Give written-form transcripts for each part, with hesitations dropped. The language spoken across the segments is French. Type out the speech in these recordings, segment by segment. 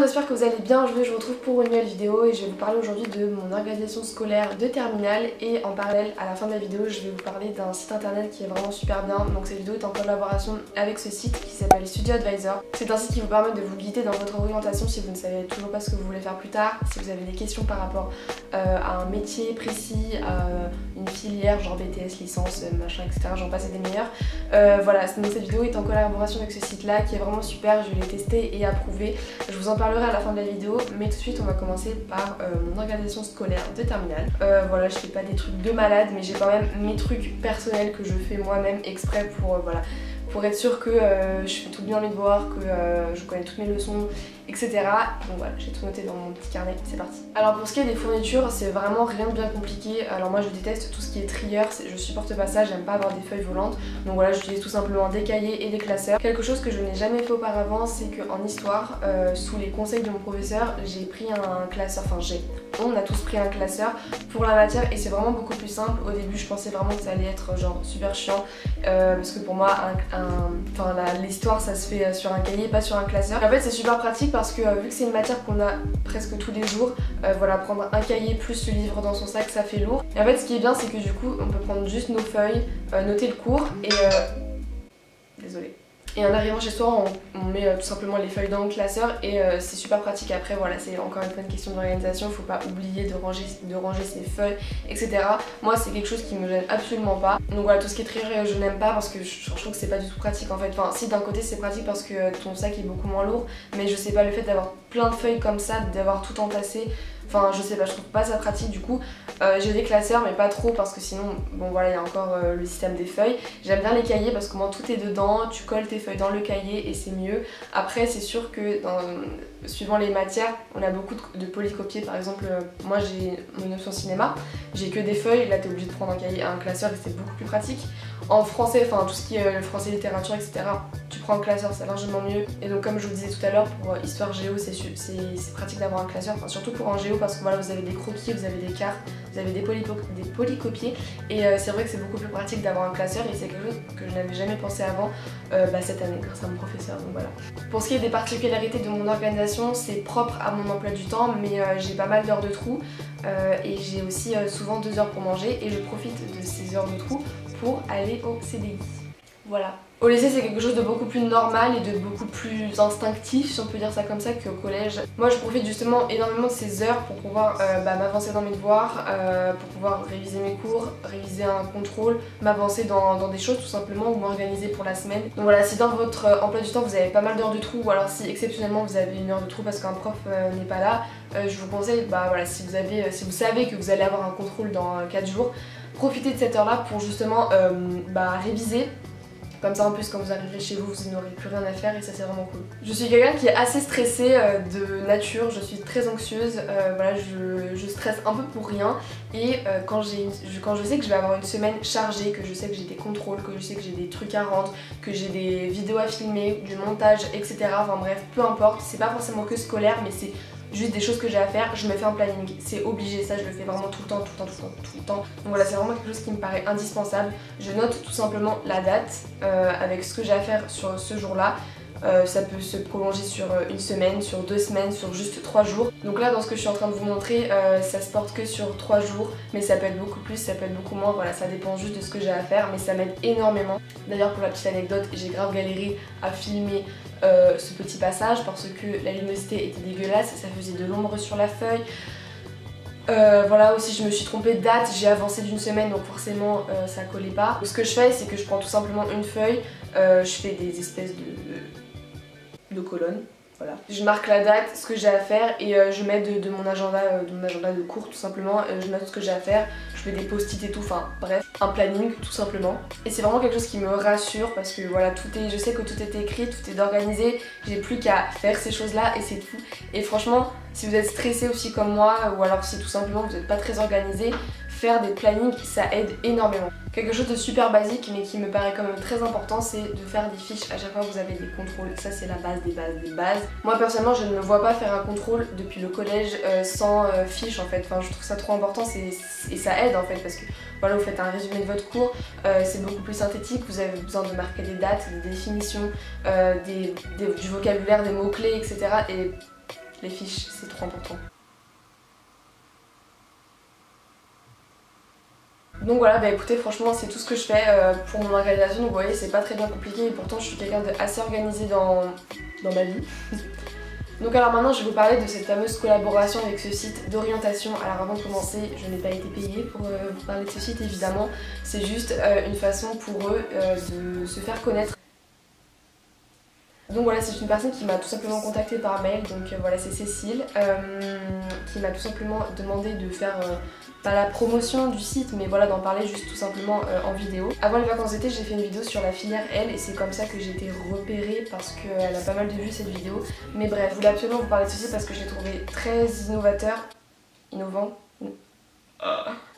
j'espère que vous allez bien. Je vous retrouve pour une nouvelle vidéo et je vais vous parler aujourd'hui de mon organisation scolaire de terminale. Et en parallèle, à la fin de la vidéo, je vais vous parler d'un site internet qui est vraiment super bien. Donc cette vidéo est en collaboration avec ce site qui s'appelle Studio Advisor. C'est un site qui vous permet de vous guider dans votre orientation si vous ne savez toujours pas ce que vous voulez faire plus tard, si vous avez des questions par rapport à un métier précis, à une filière genre BTS, licence, machin, etc. J'en passe et des meilleurs. Voilà, donc cette vidéo est en collaboration avec ce site là qui est vraiment super. Je l'ai testé et approuvé. Je vous en parlerai à la fin de la vidéo, mais tout de suite on va commencer par mon organisation scolaire de terminale. Voilà, je fais pas des trucs de malade, mais j'ai quand même mes trucs personnels que je fais moi-même exprès pour voilà, pour être sûre que je fais tout bien mes devoirs, que je connais toutes mes leçons, etc. Donc voilà, j'ai tout noté dans mon petit carnet, c'est parti. Alors pour ce qui est des fournitures, c'est vraiment rien de bien compliqué. Alors moi je déteste tout ce qui est trieur, je supporte pas ça, j'aime pas avoir des feuilles volantes. Donc voilà, j'utilise tout simplement des cahiers et des classeurs. Quelque chose que je n'ai jamais fait auparavant, c'est qu'en histoire, sous les conseils de mon professeur, j'ai pris un classeur, on a tous pris un classeur pour la matière et c'est vraiment beaucoup plus simple. Au début je pensais vraiment que ça allait être genre super chiant parce que pour moi l'histoire ça se fait sur un cahier, pas sur un classeur. Et en fait c'est super pratique parce que vu que c'est une matière qu'on a presque tous les jours, voilà, prendre un cahier plus le livre dans son sac ça fait lourd. Et en fait ce qui est bien c'est que du coup on peut prendre juste nos feuilles, noter le cours et désolée. Et en arrivant chez soi, on met tout simplement les feuilles dans le classeur et c'est super pratique. Après voilà, c'est encore une fois une question d'organisation, faut pas oublier de ranger ses feuilles, etc. Moi c'est quelque chose qui me gêne absolument pas. Donc voilà, tout ce qui est trier je n'aime pas parce que je trouve que c'est pas du tout pratique en fait. Enfin si, d'un côté c'est pratique parce que ton sac est beaucoup moins lourd, mais je sais pas, le fait d'avoir plein de feuilles comme ça, d'avoir tout entassé, enfin je sais pas, je trouve pas ça pratique. Du coup j'ai des classeurs mais pas trop parce que sinon bon voilà, il y a encore le système des feuilles. J'aime bien les cahiers parce que moi tout est dedans, tu colles tes feuilles dans le cahier et c'est mieux. Après c'est sûr que suivant les matières on a beaucoup de polycopiés. Par exemple moi j'ai mon option cinéma, j'ai que des feuilles, là t'es obligé de prendre un cahier, un classeur et c'est beaucoup plus pratique. En français, enfin tout ce qui est le français littérature etc, tu prends un classeur, c'est largement mieux. Et donc comme je vous disais tout à l'heure, pour histoire géo c'est pratique d'avoir un classeur, enfin, surtout pour un géo parce que voilà, vous avez des croquis, vous avez des cartes, vous avez des polycopiés et c'est vrai que c'est beaucoup plus pratique d'avoir un classeur et c'est quelque chose que je n'avais jamais pensé avant cette année grâce à mon professeur, donc voilà. Pour ce qui est des particularités de mon organisation, c'est propre à mon emploi du temps mais j'ai pas mal d'heures de trou et j'ai aussi souvent 2 heures pour manger et je profite de ces heures de trou pour aller au CDI. Voilà. Au lycée c'est quelque chose de beaucoup plus normal et de beaucoup plus instinctif si on peut dire ça comme ça qu'au collège. Moi je profite justement énormément de ces heures pour pouvoir m'avancer dans mes devoirs, pour pouvoir réviser mes cours, réviser un contrôle, m'avancer dans des choses tout simplement ou m'organiser pour la semaine. Donc voilà, si dans votre emploi du temps vous avez pas mal d'heures de trou ou alors si exceptionnellement vous avez une heure de trou parce qu'un prof n'est pas là, je vous conseille, voilà, si vous savez que vous allez avoir un contrôle dans 4 jours, profitez de cette heure là pour justement réviser. Comme ça en plus quand vous arriverez chez vous, vous n'aurez plus rien à faire et ça c'est vraiment cool. Je suis quelqu'un qui est assez stressé de nature, je suis très anxieuse, voilà, je stresse un peu pour rien et quand je sais que je vais avoir une semaine chargée, que je sais que j'ai des contrôles, que je sais que j'ai des trucs à rendre, que j'ai des vidéos à filmer, du montage, etc. Enfin bref, peu importe, c'est pas forcément que scolaire mais c'est juste des choses que j'ai à faire, je me fais un planning, c'est obligé, ça je le fais vraiment tout le temps. Donc voilà, c'est vraiment quelque chose qui me paraît indispensable. Je note tout simplement la date avec ce que j'ai à faire sur ce jour-là. Ça peut se prolonger sur une semaine, sur 2 semaines, sur juste 3 jours. Donc là dans ce que je suis en train de vous montrer, ça se porte que sur 3 jours, mais ça peut être beaucoup plus, ça peut être beaucoup moins, voilà, ça dépend juste de ce que j'ai à faire, mais ça m'aide énormément. D'ailleurs pour la petite anecdote, j'ai grave galéré à filmer ce petit passage parce que la luminosité était dégueulasse, ça faisait de l'ombre sur la feuille. Voilà, aussi je me suis trompée de date, j'ai avancé d'une semaine donc forcément ça collait pas. Ce que je fais c'est que je prends tout simplement une feuille, je fais des espèces de colonnes. Voilà. Je marque la date, ce que j'ai à faire et je mets de mon agenda de cours tout simplement, je note ce que j'ai à faire, je fais des post-it et tout, enfin bref, un planning tout simplement. Et c'est vraiment quelque chose qui me rassure parce que voilà, je sais que tout est écrit, tout est organisé, j'ai plus qu'à faire ces choses là et c'est tout. Et franchement, si vous êtes stressé aussi comme moi ou alors si tout simplement vous n'êtes pas très organisé, faire des plannings ça aide énormément. Quelque chose de super basique mais qui me paraît quand même très important, c'est de faire des fiches à chaque fois que vous avez des contrôles. Ça c'est la base des bases des bases. Moi personnellement je ne me vois pas faire un contrôle depuis le collège sans fiche en fait. Enfin je trouve ça trop important et ça aide en fait parce que voilà, vous faites un résumé de votre cours, c'est beaucoup plus synthétique, vous avez besoin de marquer des dates, des définitions, du vocabulaire, des mots-clés, etc. Et les fiches, c'est trop important. Donc voilà, bah écoutez, franchement c'est tout ce que je fais pour mon organisation, donc vous voyez c'est pas très bien compliqué et pourtant je suis quelqu'un d'assez organisé dans ma vie. Donc alors maintenant je vais vous parler de cette fameuse collaboration avec ce site d'orientation. Alors avant de commencer, je n'ai pas été payée pour vous parler de ce site évidemment, c'est juste une façon pour eux de se faire connaître. Donc voilà, c'est une personne qui m'a tout simplement contactée par mail, donc voilà c'est Cécile, qui m'a tout simplement demandé de faire pas la promotion du site mais voilà d'en parler juste tout simplement en vidéo. Avant les vacances d'été j'ai fait une vidéo sur la filière L et c'est comme ça que j'ai été repérée parce qu'elle a pas mal de vues cette vidéo. Mais bref, je voulais absolument vous parler de ceci parce que je l'ai trouvé très innovant.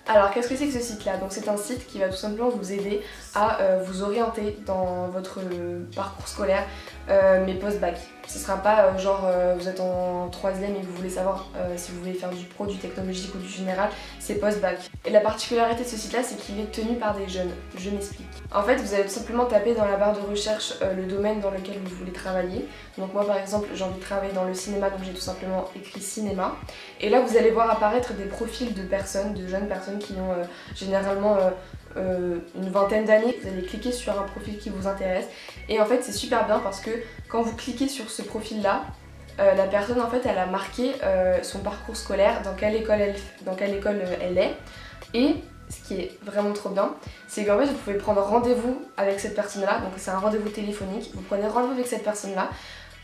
Alors qu'est-ce que c'est que ce site là? Donc c'est un site qui va tout simplement vous aider à vous orienter dans votre parcours scolaire mais post-bac. Ce sera pas genre vous êtes en 3ème et vous voulez savoir si vous voulez faire du pro, du technologique ou du général, c'est post-bac. Et la particularité de ce site là c'est qu'il est tenu par des jeunes, je m'explique. En fait vous allez tout simplement taper dans la barre de recherche le domaine dans lequel vous voulez travailler. Donc moi par exemple j'ai envie de travailler dans le cinéma donc j'ai tout simplement écrit cinéma. Et là vous allez voir apparaître des profils de personnes, de jeunes personnes qui ont généralement une vingtaine d'années. Vous allez cliquer sur un profil qui vous intéresse et en fait c'est super bien parce que quand vous cliquez sur ce profil là, la personne en fait elle a marqué son parcours scolaire, dans quelle école elle est, et ce qui est vraiment trop bien, c'est qu'en fait vous pouvez prendre rendez-vous avec cette personne là, donc c'est un rendez-vous téléphonique, vous prenez rendez-vous avec cette personne là,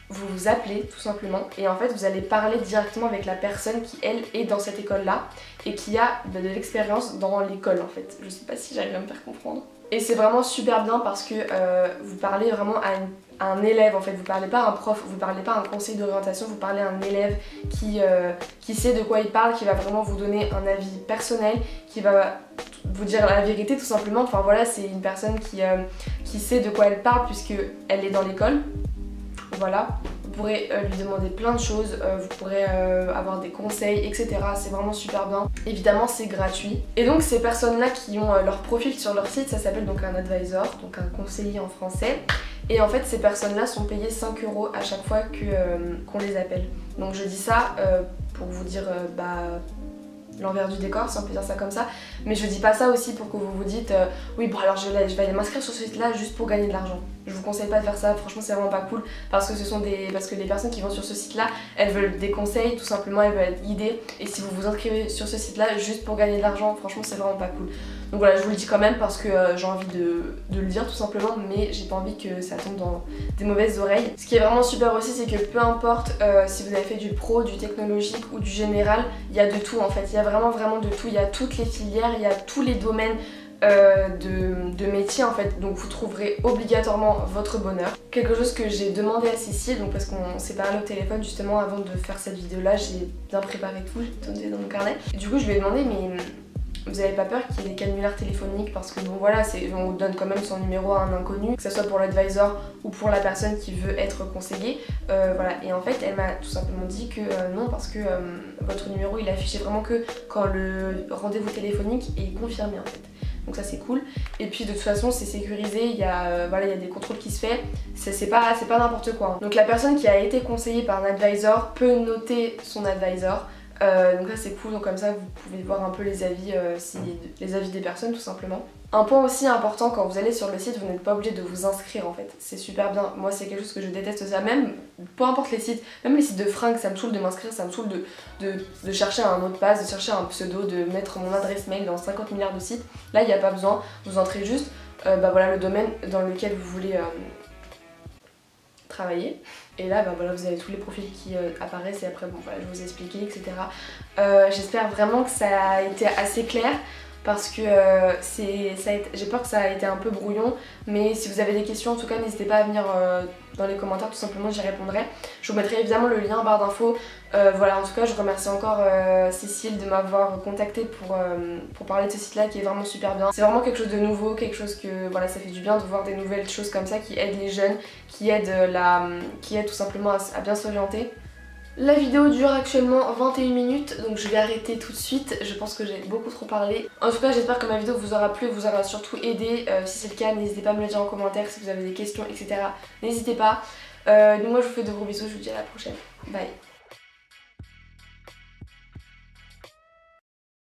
vous vous appelez tout simplement et en fait vous allez parler directement avec la personne qui elle est dans cette école là et qui a de l'expérience dans l'école en fait. Je sais pas si j'arrive à me faire comprendre. Et c'est vraiment super bien parce que vous parlez vraiment à un élève en fait, vous parlez pas à un prof, vous parlez pas à un conseiller d'orientation, vous parlez à un élève qui sait de quoi il parle, qui va vraiment vous donner un avis personnel, qui va vous dire la vérité tout simplement. Enfin voilà, c'est une personne qui sait de quoi elle parle puisque elle est dans l'école. Voilà, vous pourrez lui demander plein de choses, vous pourrez avoir des conseils, etc. C'est vraiment super bien. Évidemment, c'est gratuit. Et donc ces personnes-là qui ont leur profil sur leur site, ça s'appelle donc un advisor, donc un conseiller en français. Et en fait, ces personnes-là sont payées 5 € à chaque fois qu'on les appelle. Donc je dis ça pour vous dire l'envers du décor, si on peut dire ça comme ça, mais je dis pas ça aussi pour que vous vous dites oui bon alors je vais aller m'inscrire sur ce site là juste pour gagner de l'argent. Je vous conseille pas de faire ça, franchement c'est vraiment pas cool parce que les personnes qui vont sur ce site là, elles veulent des conseils tout simplement, elles veulent être guidées et si vous vous inscrivez sur ce site là juste pour gagner de l'argent, franchement c'est vraiment pas cool. Donc voilà, je vous le dis quand même parce que j'ai envie de le dire tout simplement, mais j'ai pas envie que ça tombe dans des mauvaises oreilles. Ce qui est vraiment super aussi, c'est que peu importe si vous avez fait du pro, du technologique ou du général, il y a de tout en fait, il y a vraiment de tout, il y a toutes les filières, il y a tous les domaines de métier en fait, donc vous trouverez obligatoirement votre bonheur. Quelque chose que j'ai demandé à Cécile, donc parce qu'on s'est parlé au téléphone justement avant de faire cette vidéo là, j'ai bien préparé tout, j'ai tout noté dans mon carnet. Et du coup je lui ai demandé mais vous avez pas peur qu'il y ait des canulars téléphoniques parce que bon voilà, on vous donne quand même son numéro à un inconnu, que ce soit pour l'advisor ou pour la personne qui veut être conseillée, voilà. Et en fait elle m'a tout simplement dit que non parce que votre numéro il affichait vraiment que quand le rendez-vous téléphonique est confirmé en fait. Donc ça c'est cool. Et puis de toute façon c'est sécurisé, il y a des contrôles qui se font, c'est pas n'importe quoi. Donc la personne qui a été conseillée par un advisor peut noter son advisor. Donc ça c'est cool, donc comme ça vous pouvez voir un peu les avis, les avis des personnes tout simplement. Un point aussi important quand vous allez sur le site, vous n'êtes pas obligé de vous inscrire en fait, c'est super bien. Moi c'est quelque chose que je déteste ça, même peu importe les sites, même les sites de fringues, ça me saoule de m'inscrire, ça me saoule de chercher un mot de passe, de chercher un pseudo, de mettre mon adresse mail dans 50 milliards de sites. Là il n'y a pas besoin, vous entrez juste voilà, le domaine dans lequel vous voulez travailler. Et là voilà, vous avez tous les profils qui apparaissent et après bon voilà, je vous ai expliqué etc. J'espère vraiment que ça a été assez clair parce que j'ai peur que ça a été un peu brouillon, mais si vous avez des questions en tout cas n'hésitez pas à venir dans les commentaires, tout simplement j'y répondrai. Je vous mettrai évidemment le lien en barre d'infos. Voilà, en tout cas je remercie encore Cécile de m'avoir contactée pour parler de ce site là qui est vraiment super bien. C'est vraiment quelque chose de nouveau, quelque chose que voilà, ça fait du bien de voir des nouvelles choses comme ça qui aident les jeunes, qui aident tout simplement à bien s'orienter. La vidéo dure actuellement 21 minutes, donc je vais arrêter tout de suite. Je pense que j'ai beaucoup trop parlé. En tout cas j'espère que ma vidéo vous aura plu, vous aura surtout aidé. Si c'est le cas, n'hésitez pas à me le dire en commentaire si vous avez des questions, etc. N'hésitez pas. Donc moi je vous fais de gros bisous, je vous dis à la prochaine. Bye.